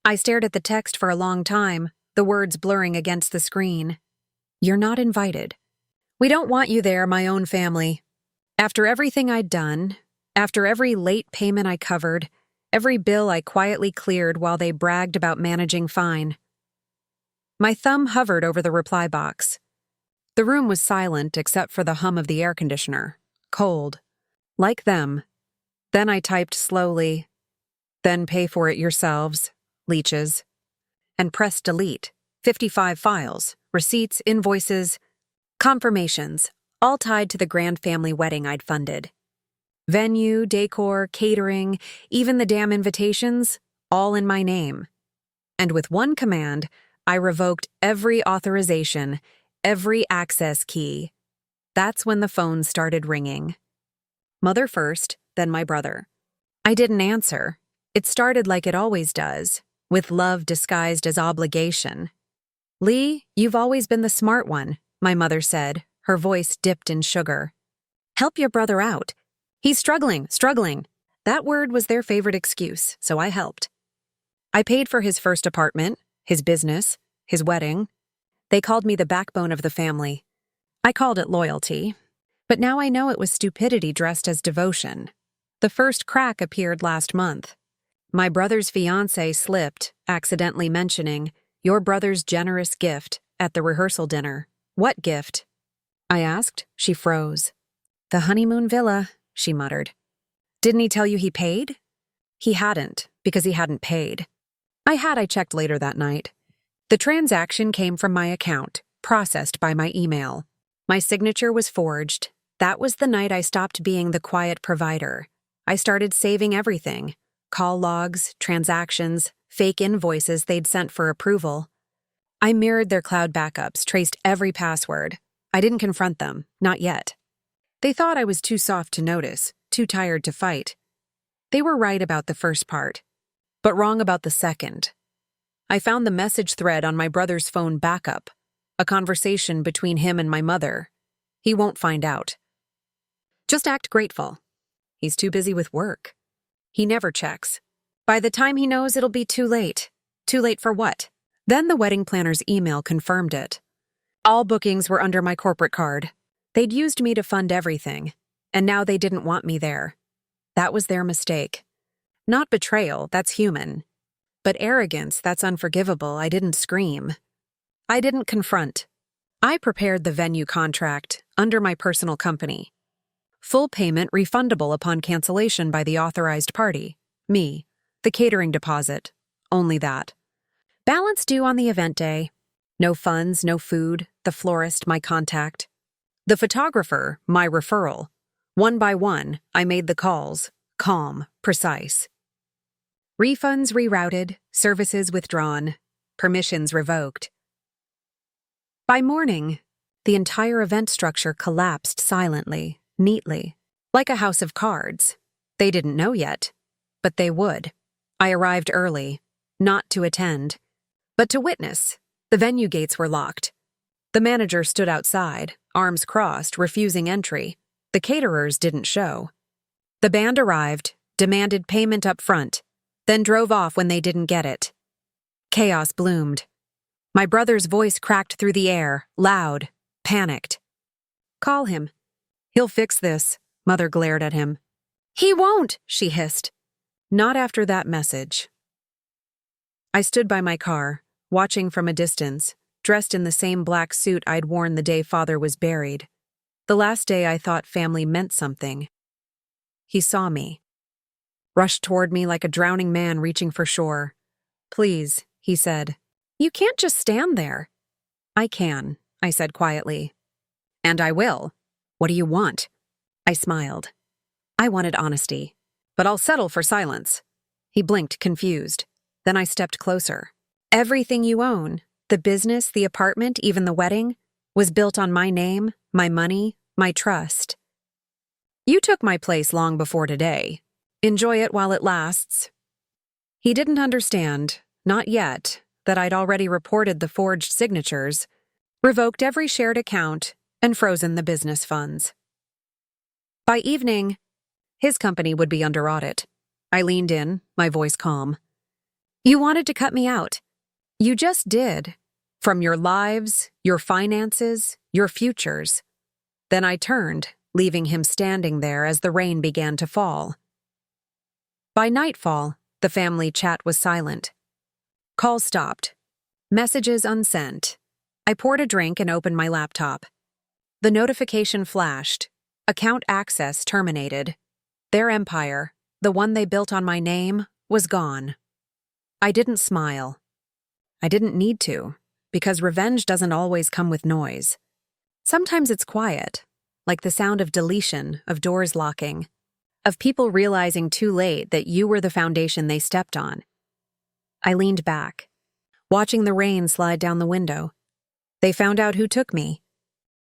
I stared at the text for a long time, the words blurring against the screen. You're not invited. We don't want you there, my own family. After everything I'd done, after every late payment I covered, every bill I quietly cleared while they bragged about managing fine. My thumb hovered over the reply box. The room was silent except for the hum of the air conditioner. Cold. Like them. Then I typed slowly, "Then pay for it yourselves, leeches," and pressed delete. 55 files, receipts, invoices, confirmations, all tied to the grand family wedding I'd funded. Venue, decor, catering, even the damn invitations, all in my name. And with one command, I revoked every authorization, every access key. That's when the phone started ringing. Mother first, then my brother. I didn't answer. It started like it always does, with love disguised as obligation. "Lee, you've always been the smart one," my mother said, her voice dipped in sugar. "Help your brother out. He's struggling. That word was their favorite excuse, so I helped. I paid for his first apartment, his business, his wedding. They called me the backbone of the family. I called it loyalty, but now I know it was stupidity dressed as devotion. The first crack appeared last month. My brother's fiancé slipped, accidentally mentioning your brother's generous gift at the rehearsal dinner. "What gift?" I asked. She froze. "The honeymoon villa," she muttered. "Didn't he tell you he paid?" He hadn't, because he hadn't paid. I checked later that night. The transaction came from my account, processed by my email. My signature was forged. That was the night I stopped being the quiet provider. I started saving everything. Call logs, transactions, fake invoices they'd sent for approval. I mirrored their cloud backups, traced every password. I didn't confront them, not yet. They thought I was too soft to notice, too tired to fight. They were right about the first part, but wrong about the second. I found the message thread on my brother's phone backup, a conversation between him and my mother. He won't find out. Just act grateful. He's too busy with work. He never checks. By the time he knows, it'll be too late. Too late for what? Then the wedding planner's email confirmed it. All bookings were under my corporate card. They'd used me to fund everything, and now they didn't want me there. That was their mistake. Not betrayal, that's human. But arrogance, that's unforgivable. I didn't scream. I didn't confront. I prepared the venue contract under my personal company. Full payment refundable upon cancellation by the authorized party, me. The catering deposit, only that. Balance due on the event day. No funds, no food, the florist, my contact. The photographer, my referral. One by one, I made the calls, calm, precise. Refunds rerouted, services withdrawn, permissions revoked. By morning, the entire event structure collapsed silently. Neatly, like a house of cards. They didn't know yet, but they would. I arrived early, not to attend, but to witness. The venue gates were locked. The manager stood outside, arms crossed, refusing entry. The caterers didn't show. The band arrived, demanded payment up front, then drove off when they didn't get it. Chaos bloomed. My brother's voice cracked through the air, loud, panicked. "Call him. He'll fix this," Mother glared at him. "He won't," she hissed. Not after that message. I stood by my car, watching from a distance, dressed in the same black suit I'd worn the day Father was buried. The last day I thought family meant something. He saw me. Rushed toward me like a drowning man reaching for shore. "Please," he said. "You can't just stand there." "I can," I said quietly. "And I will. What do you want?" I smiled. I wanted honesty, but I'll settle for silence. He blinked, confused. Then I stepped closer. "Everything you own, the business, the apartment, even the wedding, was built on my name, my money, my trust. You took my place long before today. Enjoy it while it lasts." He didn't understand, not yet, that I'd already reported the forged signatures, revoked every shared account, and frozen the business funds. By evening, his company would be under audit. I leaned in, my voice calm. You wanted to cut me out. You just did. From your lives, your finances, your futures. Then I turned, leaving him standing there as the rain began to fall. By nightfall, the family chat was silent. Calls stopped. Messages unsent. I poured a drink and opened my laptop. The notification flashed. Account access terminated. Their empire, the one they built on my name, was gone. I didn't smile. I didn't need to, because revenge doesn't always come with noise. Sometimes it's quiet, like the sound of deletion, of doors locking, of people realizing too late that you were the foundation they stepped on. I leaned back, watching the rain slide down the window. They found out who took me.